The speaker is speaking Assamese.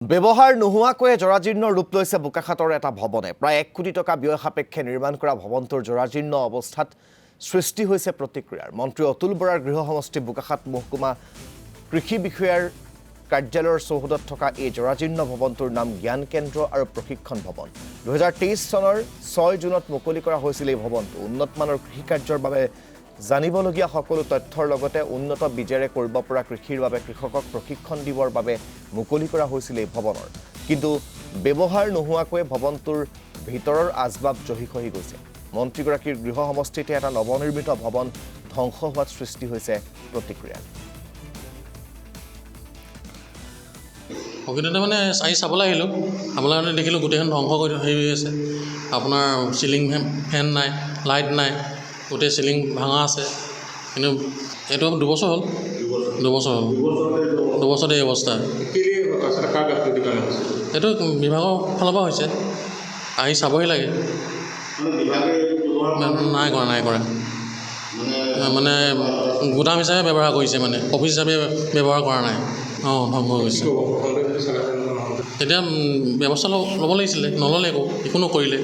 ব্যৱহাৰ নোহোৱাকৈ জৰাজীৰ্ণ ৰূপ লৈছে বোকাখাতৰ এটা ভৱনে প্ৰায় 1 কোটি টকা ব্যয় সাপেক্ষে নিৰ্মাণ কৰা ভৱনটোৰ জৰাজীৰ্ণ অৱস্থাত সৃষ্টি হৈছে প্ৰতিক্ৰিয়াৰ মন্ত্ৰী অতুল বৰাৰ গৃহ সমষ্টি বোকাখাত মহকুমা কৃষি বিষয়াৰ কাৰ্যালয়ৰ চৌহদত থকা এই জৰাজীৰ্ণ ভৱনটোৰ নাম জ্ঞান কেন্দ্ৰ আৰু প্ৰশিক্ষণ ভৱন 2023 চনৰ 6 জুনত মুকলি কৰা হৈছিল এই ভৱনটো উন্নত মানৰ কৃষি কাৰ্যৰ বাবে জানিবলগীয়া সকলো তথ্যৰ লগতে উন্নত বীজেৰে কৰিব পৰা কৃষিৰ বাবে কৃষকক প্ৰশিক্ষণ দিবৰ বাবে মুকলি কৰা হৈছিল এই ভৱনৰ কিন্তু ব্যৱহাৰ নোহোৱাকৈ ভৱনটোৰ ভিতৰৰ আজবাব জহি খহি গৈছে মন্ত্ৰীগৰাকীৰ গৃহ সমষ্টিতে এটা নৱনিৰ্মিত ভৱন ধ্বংস হোৱাত সৃষ্টি হৈছে প্ৰতিক্ৰিয়া হকিতে মানে চাবলৈ আহিলোঁ আপোনাৰ দেখিলোঁ গোটেইখন ধ্বংস কৰি হেৰি হৈ আছে আপোনাৰ চিলিং ফেন নাই লাইট নাই গোটেই চিলিং ভাঙা আছে কিন্তু এইটো 2 বছৰ হ'ল 2 বছৰ হ'ল 2 বছৰতে এই অৱস্থা এইটো বিভাগৰ ফালৰ পৰা হৈছে আহি চাবহি লাগে নাই কৰা মানে গোদাম হিচাপে ব্যৱহাৰ কৰিছে মানে অফিচ হিচাপে ব্যৱহাৰ কৰা নাই ধ্বংস হৈছে এতিয়া ব্যৱস্থা ল'ব লাগিছিলে নল'লে একো নকৰিলে